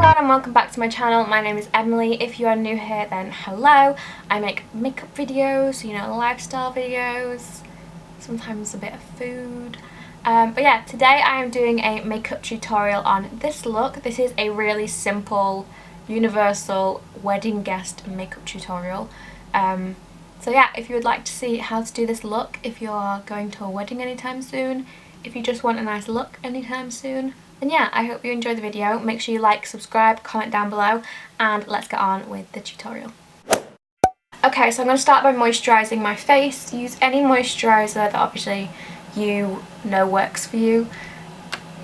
everyone and welcome back to my channel. My name is Emily. If you are new here, then hello. I make makeup videos, you know, lifestyle videos, sometimes a bit of food. But yeah, today I am doing a makeup tutorial on this look. This is a really simple, universal wedding guest makeup tutorial. So yeah, if you would like to see how to do this look, if you're going to a wedding anytime soon, if you just want a nice look anytime soon, then yeah, I hope you enjoy the video. Make sure you like, subscribe, comment down below, and let's get on with the tutorial. Okay, so I'm going to start by moisturising my face. Use any moisturiser that obviously you know works for you.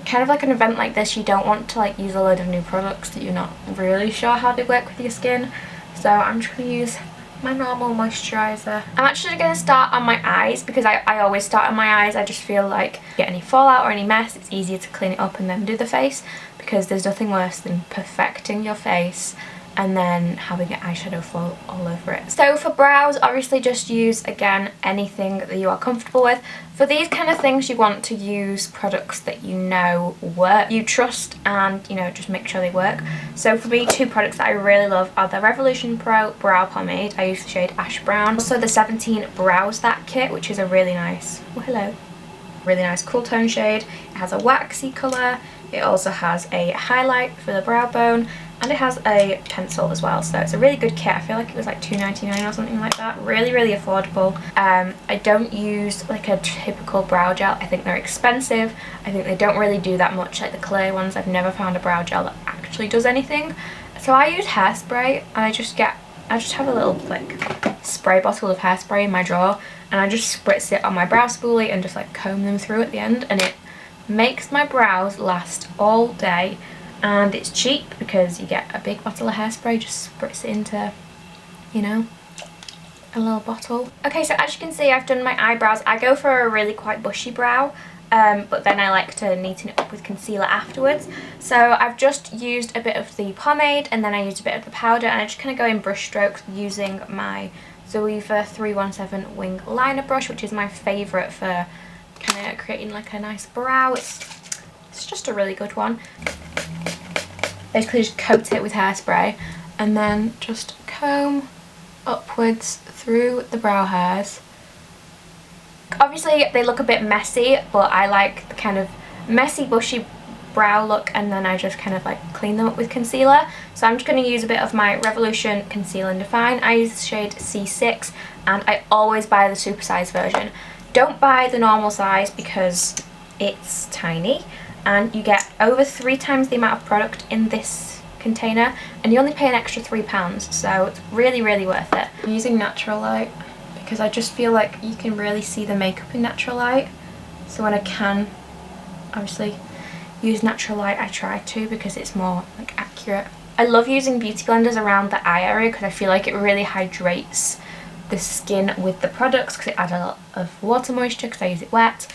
Kind of like an event like this, you don't want to like use a load of new products that you're not really sure how they work with your skin. So I'm just going to use my normal moisturiser. I'm actually going to start on my eyes because I always start on my eyes. I just feel like get any fallout or any mess, it's easier to clean it up and then do the face, because there's nothing worse than perfecting your face and then having your eyeshadow fall all over it. So for brows, obviously just use, again, anything that you are comfortable with. For these kind of things, you want to use products that you know work, you trust, and you know, just make sure they work. So for me, two products that I really love are the Revolution Pro Brow Pomade. I use the shade Ash Brown. Also the 17 Brows That Kit, which is a really nice, really nice cool tone shade. It has a waxy colour. It also has a highlight for the brow bone, and it has a pencil as well, so it's a really good kit. I feel like it was like $2.99 or something like that. Really, really affordable. I don't use like a typical brow gel. I think they're expensive. I think they don't really do that much like the clear ones. I've never found a brow gel that actually does anything. So I use hairspray, and I just have a little like spray bottle of hairspray in my drawer, and I just spritz it on my brow spoolie and just like comb them through at the end, and it makes my brows last all day. And it's cheap because you get a big bottle of hairspray, just spritz it into, you know, a little bottle. Okay, so as you can see, I've done my eyebrows. I go for a really quite bushy brow, but then I like to neaten it up with concealer afterwards. So I've just used a bit of the pomade, and then I used a bit of the powder, and I just kind of go in brush strokes using my Zoeva 317 Wing Liner brush, which is my favourite for kind of creating like a nice brow. It's just a really good one. Basically just coat it with hairspray and then just comb upwards through the brow hairs. Obviously they look a bit messy, but I like the kind of messy bushy brow look, and then I just kind of like clean them up with concealer. So I'm just going to use a bit of my Revolution Conceal and Define. I use the shade C6, and I always buy the supersize version. Don't buy the normal size because it's tiny, and you get over 3 times the amount of product in this container, and you only pay an extra £3, so it's really, really worth it. I'm using natural light because I just feel like you can really see the makeup in natural light. So when I can obviously use natural light, I try to, because it's more like accurate. I love using beauty blenders around the eye area because I feel like it really hydrates the skin with the products, because it adds a lot of water moisture because I use it wet.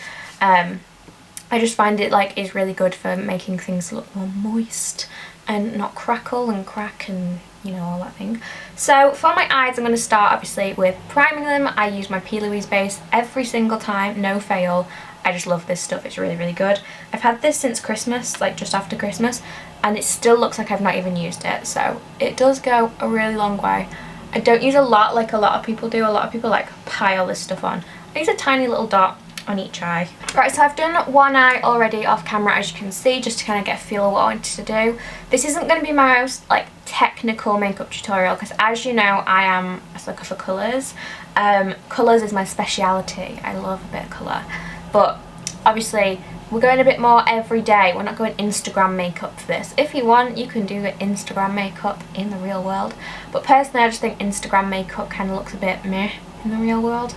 I just find it like is really good for making things look more moist and not crackle and crack and, you know, all that thing. So for my eyes, I'm going to start obviously with priming them. I use my Plouise base every single time, no fail. I just love this stuff. It's really, really good. I've had this since Christmas, like just after Christmas, and it still looks like I've not even used it. So it does go a really long way. I don't use a lot like a lot of people do. A lot of people like pile this stuff on. I use a tiny little dot on each eye. Right, so I've done one eye already off camera, as you can see, just to kind of get a feel of what I wanted to do. This isn't going to be my most like technical makeup tutorial because, as you know, I am a sucker for colours. Colours is my speciality. I love a bit of colour, but obviously we're going a bit more everyday. We're not going Instagram makeup for this. If you want, you can do Instagram makeup in the real world, but personally I just think Instagram makeup kind of looks a bit meh in the real world.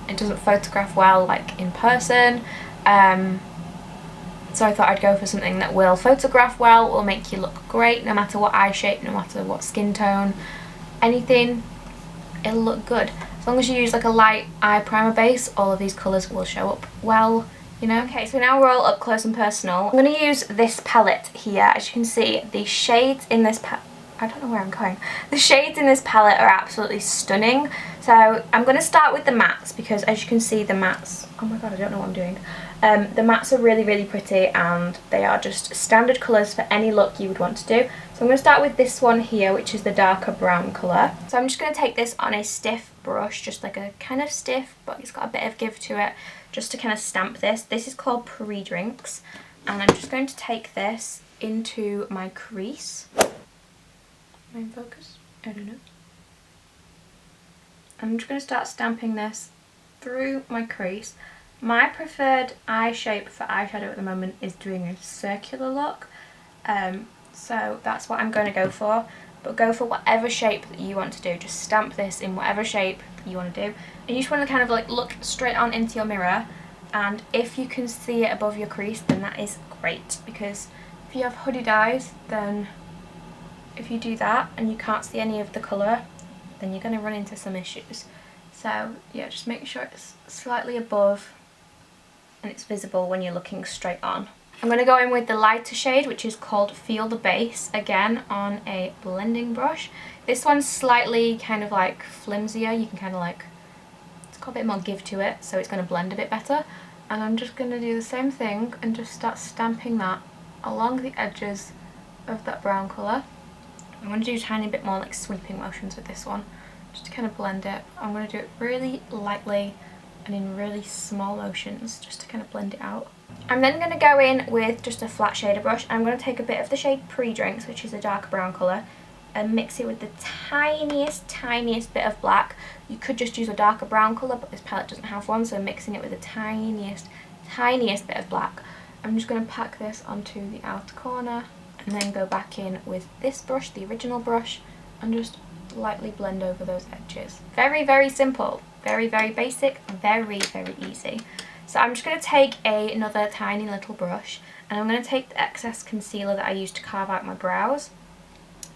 It doesn't photograph well like in person, so I thought I'd go for something that will photograph well, will make you look great no matter what eye shape, no matter what skin tone, anything, it'll look good. As long as you use like a light eye primer base, all of these colours will show up well, you know. Okay, so now we're all up close and personal. I'm going to use this palette here. As you can see, the shades in this palette, I don't know where I'm going. The shades in this palette are absolutely stunning. So I'm going to start with the mattes because, as you can see, the mattes, oh my god, I don't know what I'm doing. The mattes are really, really pretty, and they are just standard colours for any look you would want to do. So I'm going to start with this one here, which is the darker brown colour. So I'm just going to take this on a stiff brush, just like a kind of stiff, but it's got a bit of give to it, just to kind of stamp this. This is called Pre-Drinks, and I'm just going to take this into my crease. Main focus? I don't know. I'm just going to start stamping this through my crease. My preferred eye shape for eyeshadow at the moment is doing a circular look, so that's what I'm going to go for. But go for whatever shape that you want to do. Just stamp this in whatever shape that you want to do. And you just want to kind of like look straight on into your mirror, and if you can see it above your crease, then that is great, because if you have hooded eyes, then if you do that and you can't see any of the colour, then you're going to run into some issues. So yeah, just make sure it's slightly above and it's visible when you're looking straight on. I'm going to go in with the lighter shade, which is called Feel the Base, again on a blending brush. This one's slightly kind of like flimsier, you can kind of like, it's got a bit more give to it, so it's going to blend a bit better. And I'm just going to do the same thing and just start stamping that along the edges of that brown colour. I'm going to do a tiny bit more like sweeping motions with this one, just to kind of blend it. I'm going to do it really lightly and in really small motions, just to kind of blend it out. I'm then going to go in with just a flat shader brush. I'm going to take a bit of the shade Pre-Drinks, which is a dark brown colour, and mix it with the tiniest bit of black. You could just use a darker brown colour, but this palette doesn't have one, so I'm mixing it with the tiniest bit of black. I'm just going to pack this onto the outer corner and then go back in with this brush, the original brush, and just lightly blend over those edges. Very, very simple. Very, very basic. Very, very easy. So I'm just going to take another tiny little brush, and I'm going to take the excess concealer that I used to carve out my brows.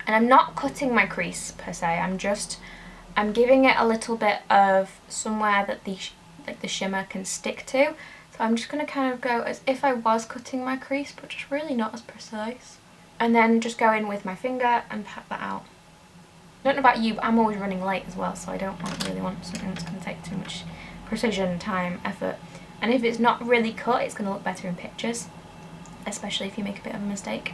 And I'm not cutting my crease per se, I'm giving it a little bit of somewhere that the shimmer can stick to. So I'm just going to kind of go as if I was cutting my crease, but just really not as precise. And then just go in with my finger and pat that out. I don't know about you, but I'm always running late as well, so I don't really want something that's going to take too much precision, time, effort. And if it's not really cut, it's going to look better in pictures, especially if you make a bit of a mistake.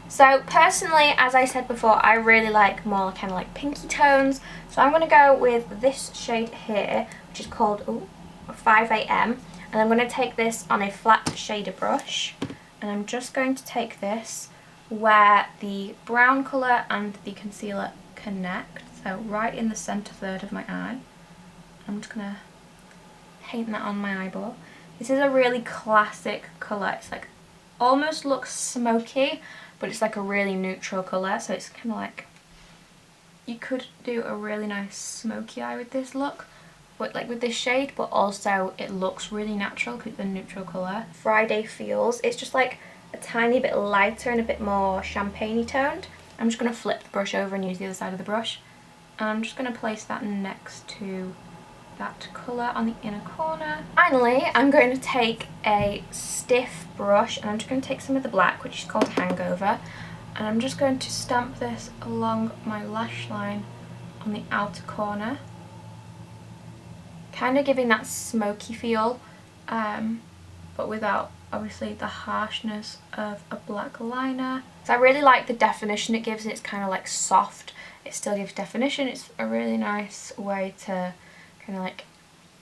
So personally, as I said before, I really like more kind of like pinky tones. So I'm going to go with this shade here, which is called 5 AM. And I'm going to take this on a flat shader brush. And I'm just going to take this where the brown colour and the concealer connect. So right in the centre third of my eye. I'm just going to paint that on my eyeball. This is a really classic colour. It's like almost looks smoky, but it's like a really neutral colour, so it's kind of like, you could do a really nice smoky eye with this look, but like with this shade, but also it looks really natural because it's a neutral colour. Friday Feels, it's just like a tiny bit lighter and a bit more champagne-y toned. I'm just going to flip the brush over and use the other side of the brush, and I'm just going to place that next to that colour on the inner corner. Finally, I'm going to take a stiff brush, and I'm just going to take some of the black, which is called Hangover, and I'm just going to stamp this along my lash line on the outer corner, kind of giving that smoky feel, but without obviously the harshness of a black liner. So I really like the definition it gives. It's kind of like soft, it still gives definition. It's a really nice way to kind of like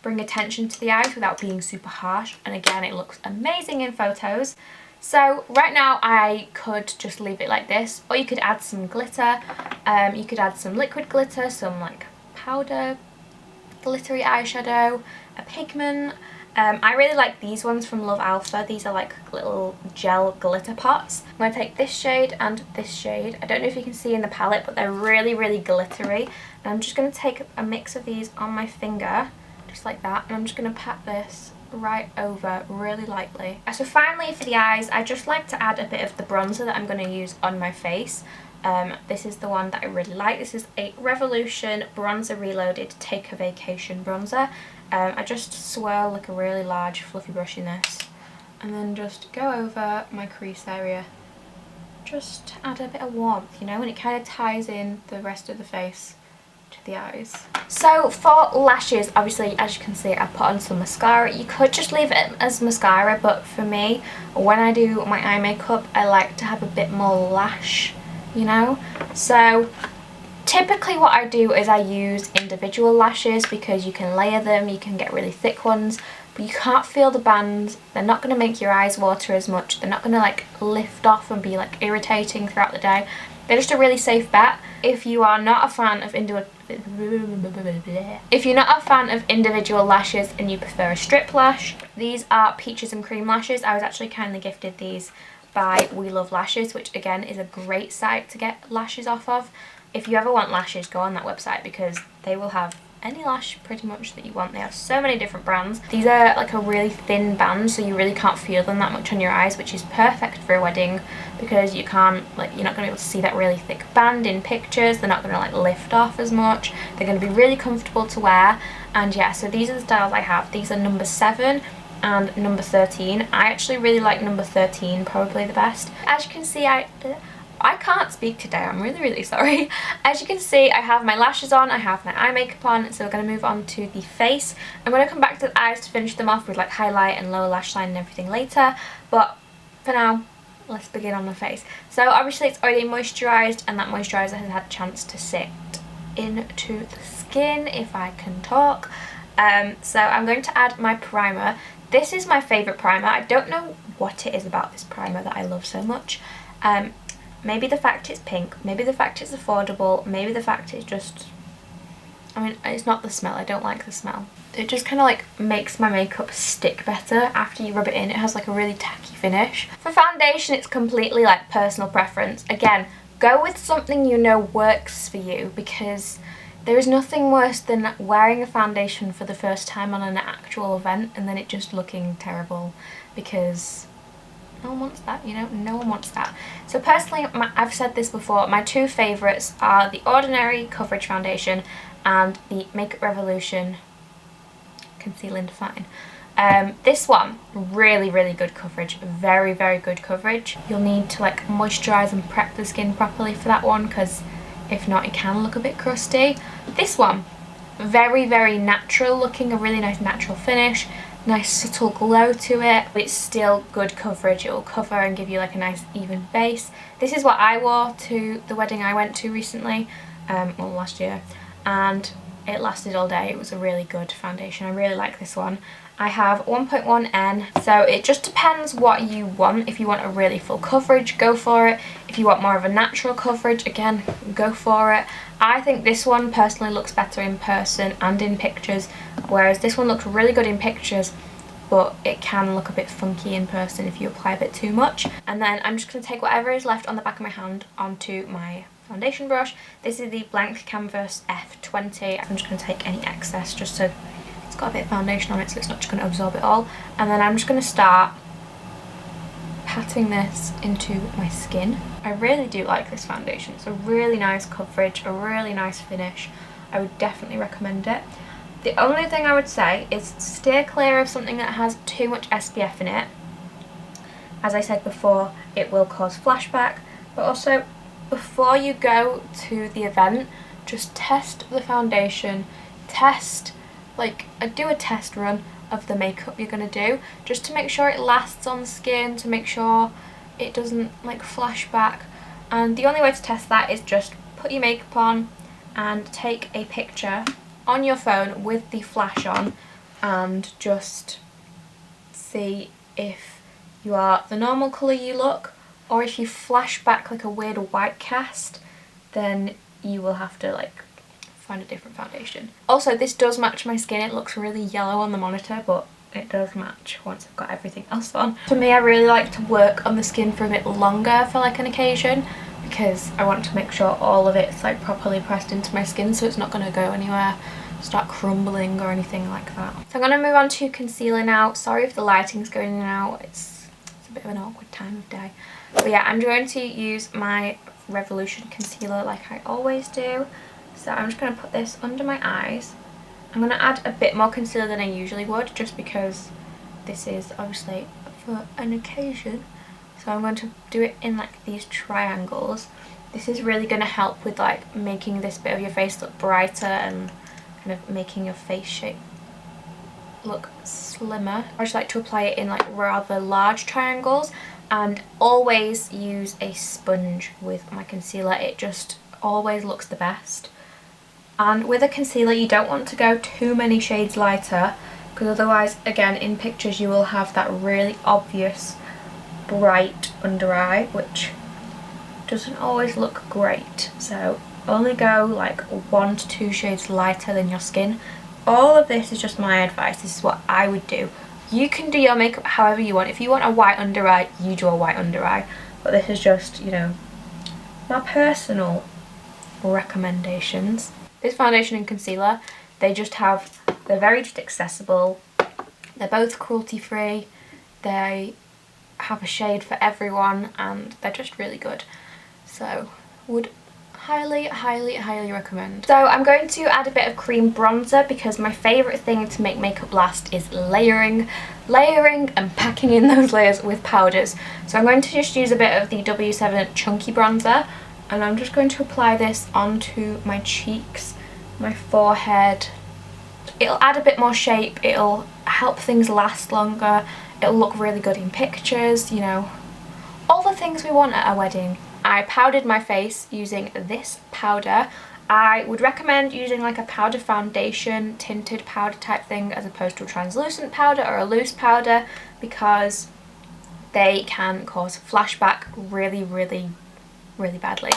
bring attention to the eyes without being super harsh, and again it looks amazing in photos. So right now I could just leave it like this, or you could add some glitter. You could add some liquid glitter, some like powder glittery eyeshadow, a pigment. I really like these ones from Love Alpha. These are like little gel glitter pots. I'm going to take this shade and this shade. I don't know if you can see in the palette, but they're really, really glittery. And I'm just going to take a mix of these on my finger, just like that. And I'm just going to pat this right over really lightly. So finally for the eyes, I just like to add a bit of the bronzer that I'm going to use on my face. This is the one that I really like. This is a Revolution Bronzer Reloaded Take a Vacation bronzer. I just swirl like a really large fluffy brush in this, and then just go over my crease area, just to add a bit of warmth, you know, and it kind of ties in the rest of the face to the eyes. So for lashes, obviously, as you can see, I put on some mascara. You could just leave it as mascara, but for me, when I do my eye makeup, I like to have a bit more lash, you know? So typically what I do is I use individual lashes because you can layer them, you can get really thick ones, but you can't feel the bands. They're not going to make your eyes water as much. They're not going to like lift off and be like irritating throughout the day. They're just a really safe bet. If you are not a fan of individual lashes and you prefer a strip lash, these are Peaches and Cream lashes. I was actually kindly gifted these by We Love Lashes, which again is a great site to get lashes off of. If you ever want lashes, go on that website because they will have any lash pretty much that you want. They have so many different brands. These are like a really thin band, so you really can't feel them that much on your eyes, which is perfect for a wedding because you can't, like, you're not going to be able to see that really thick band in pictures. They're not going to like lift off as much. They're going to be really comfortable to wear. And yeah, so these are the styles I have. These are number 7 and number 13. I actually really like number 13 probably the best. As you can see, I can't speak today, I'm really sorry. As you can see, I have my lashes on, I have my eye makeup on, so we're going to move on to the face. I'm going to come back to the eyes to finish them off with like highlight and lower lash line and everything later, but for now, let's begin on the face. So obviously it's already moisturised, and that moisturiser has had a chance to sit into the skin, if I can talk. So I'm going to add my primer. This is my favourite primer. I don't know what it is about this primer that I love so much. Maybe the fact it's pink, maybe the fact it's affordable, maybe the fact it's just, I mean, it's not the smell, I don't like the smell. It just kind of like makes my makeup stick better after you rub it in. It has like a really tacky finish. For foundation, it's completely like personal preference. Again, go with something you know works for you, because there is nothing worse than wearing a foundation for the first time on an actual event and then it just looking terrible, because no one wants that, you know, no one wants that. So personally, I've said this before, my two favourites are the Ordinary Coverage Foundation and the Makeup Revolution Conceal and Define. This one, really good coverage, very good coverage. You'll need to like moisturise and prep the skin properly for that one, because if not it can look a bit crusty. This one, very natural looking, a really nice natural finish. Nice subtle glow to it, but it's still good coverage. It will cover and give you like a nice even base. This is what I wore to the wedding I went to recently, well last year, and it lasted all day. It was a really good foundation. I really like this one. I have 1.1N, so it just depends what you want. If you want a really full coverage, go for it. If you want more of a natural coverage, again, go for it. I think this one personally looks better in person and in pictures, whereas this one looks really good in pictures, but it can look a bit funky in person if you apply a bit too much. And then I'm just going to take whatever is left on the back of my hand onto my foundation brush. This is the Blank Canvas F20. I'm just going to take any excess just so it's got a bit of foundation on it, so it's not just going to absorb it all. And then I'm just going to start patting this into my skin. I really do like this foundation. It's a really nice coverage, a really nice finish. I would definitely recommend it. The only thing I would say is steer clear of something that has too much SPF in it. As I said before, it will cause flashback, but also before you go to the event, just test the foundation, do a test run of the makeup you're going to do, just to make sure it lasts on the skin, to make sure it doesn't like flash back. And the only way to test that is just put your makeup on and take a picture on your phone with the flash on and just see if you are the normal colour you look, or if you flash back like a weird white cast, then you will have to like find a different foundation. Also, this does match my skin. It looks really yellow on the monitor, but it does match once I've got everything else on. For me, I really like to work on the skin for a bit longer for like an occasion, because I want to make sure all of it's like properly pressed into my skin so it's not going to go anywhere, start crumbling or anything like that. So I'm going to move on to concealer now. Sorry if the lighting's going in and out, it's a bit of an awkward time of day. But yeah, I'm going to use my Revolution concealer like I always do. So I'm just going to put this under my eyes. I'm going to add a bit more concealer than I usually would, just because this is obviously for an occasion. So I'm going to do it in like these triangles. This is really going to help with like making this bit of your face look brighter and kind of making your face shape look slimmer. I just like to apply it in like rather large triangles, and always use a sponge with my concealer. It just always looks the best. And with a concealer you don't want to go too many shades lighter, because otherwise, again, in pictures you will have that really obvious bright under eye, which doesn't always look great. So only go like 1 to 2 shades lighter than your skin. All of this is just my advice. This is what I would do. You can do your makeup however you want. If you want a white under eye, you do a white under eye. But this is just, you know, my personal recommendations. This foundation and concealer, they're very just accessible. They're both cruelty free. They have a shade for everyone, and they're just really good. So would highly recommend. So I'm going to add a bit of cream bronzer, because my favourite thing to make makeup last is layering and packing in those layers with powders. So I'm going to just use a bit of the W7 Chunky Bronzer, and I'm just going to apply this onto my cheeks, my forehead. It'll add a bit more shape, it'll help things last longer, it'll look really good in pictures, you know, all the things we want at a wedding. I powdered my face using this powder. I would recommend using like a powder foundation, tinted powder type thing, as opposed to a translucent powder or a loose powder, because they can cause flashback really badly.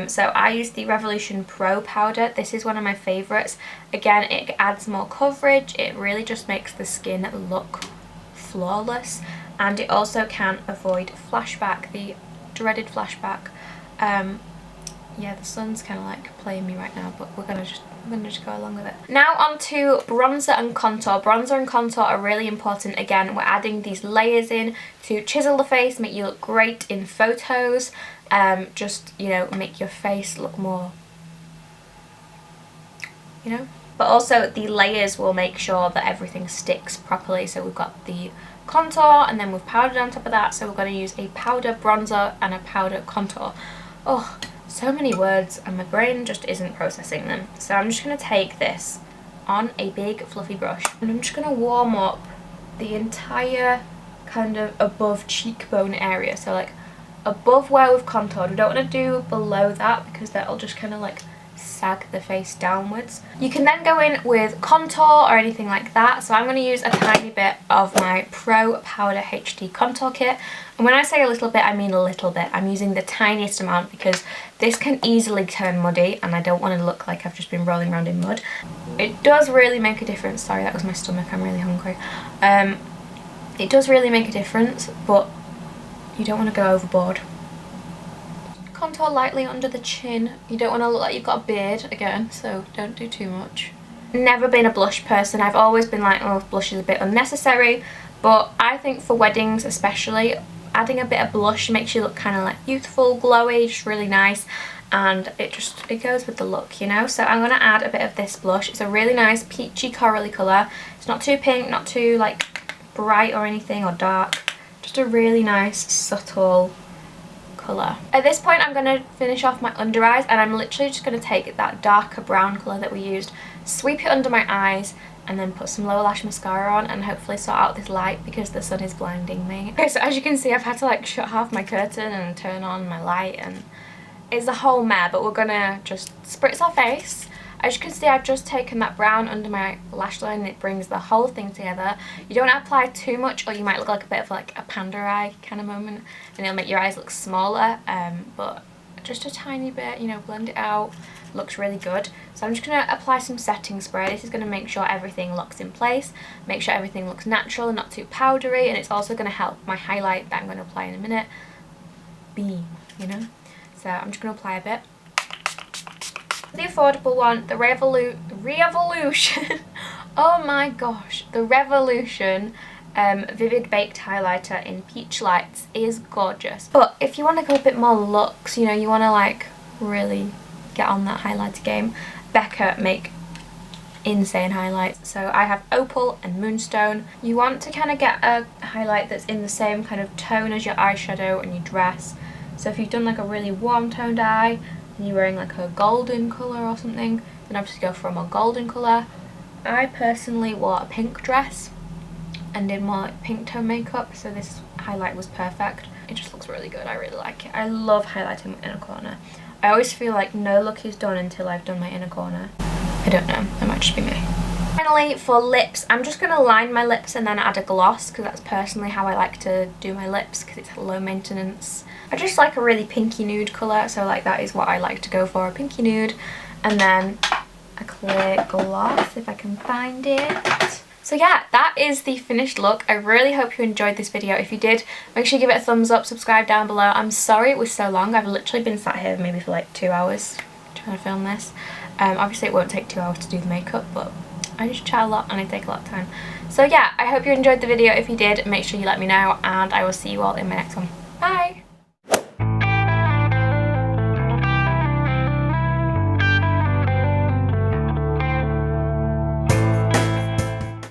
So I use the Revolution Pro powder. This is one of my favourites. Again, it adds more coverage, it really just makes the skin look flawless, and it also can avoid flashback, the dreaded flashback. Yeah, the sun's kind of like playing me right now, but I'm gonna just go along with it. Now on to bronzer and contour. Bronzer and contour are really important. Again, we're adding these layers in to chisel the face, make you look great in photos, just, you know, make your face look more, you know. But also the layers will make sure that everything sticks properly. So we've got the contour, and then we've powdered on top of that, so we're going to use a powder bronzer and a powder contour. Oh, so many words, and my brain just isn't processing them. So I'm just going to take this on a big fluffy brush, and I'm just going to warm up the entire kind of above cheekbone area. So like above where we've contoured, we don't want to do below that, because that'll just kind of like sag the face downwards. You can then go in with contour or anything like that. So I'm going to use a tiny bit of my Pro Powder HD Contour Kit. And when I say a little bit, I mean a little bit. I'm using the tiniest amount, because this can easily turn muddy, and I don't want to look like I've just been rolling around in mud. It does really make a difference. Sorry, that was my stomach. I'm really hungry. It does really make a difference, but you don't want to go overboard. Contour lightly under the chin. You don't want to look like you've got a beard again, so don't do too much. Never been a blush person. I've always been like, oh, blush is a bit unnecessary, but I think for weddings especially, adding a bit of blush makes you look kind of like youthful, glowy, just really nice, and it goes with the look, you know. So I'm going to add a bit of this blush. It's a really nice peachy corally colour. It's not too pink, not too like bright or anything, or dark, just a really nice subtle colour. At this point I'm going to finish off my under eyes, and I'm literally just going to take that darker brown colour that we used, sweep it under my eyes, and then put some lower lash mascara on, and hopefully sort out this light, because the sun is blinding me. Okay, so as you can see, I've had to like shut half my curtain and turn on my light, and it's a whole mare, but we're gonna just spritz our face. As you can see, I've just taken that brown under my lash line, and it brings the whole thing together. You don't want to apply too much, or you might look like a bit of like a panda eye kind of moment, and it'll make your eyes look smaller, but just a tiny bit, you know, blend it out. Looks really good. So I'm just going to apply some setting spray. This is going to make sure everything locks in place, make sure everything looks natural and not too powdery, and it's also going to help my highlight that I'm going to apply in a minute beam, you know. So I'm just going to apply a bit. The affordable one, the Revolution oh my gosh, the Revolution Vivid Baked Highlighter in Peach Lights is gorgeous. But if you want to go a bit more luxe, you know, you want to like really get on that highlighter game, Becca make insane highlights. So I have Opal and Moonstone. You want to kind of get a highlight that's in the same kind of tone as your eyeshadow and your dress. So if you've done like a really warm toned eye and you're wearing like a golden colour or something, then obviously go for a more golden colour. I personally wore a pink dress and did more like pink tone makeup, so this highlight was perfect. It just looks really good. I really like it. I love highlighting my inner corner. I always feel like no look is done until I've done my inner corner. I don't know, that might just be me. Finally, for lips, I'm just going to line my lips and then add a gloss, because that's personally how I like to do my lips, because it's low maintenance. I just like a really pinky nude colour, so like that is what I like to go for, a pinky nude. And then a clear gloss, if I can find it. So yeah, that is the finished look. I really hope you enjoyed this video. If you did, make sure you give it a thumbs up, subscribe down below. I'm sorry it was so long. I've literally been sat here maybe for like 2 hours trying to film this. Obviously it won't take 2 hours to do the makeup, but I just chat a lot and I take a lot of time. So yeah, I hope you enjoyed the video. If you did, make sure you let me know, and I will see you all in my next one. Bye!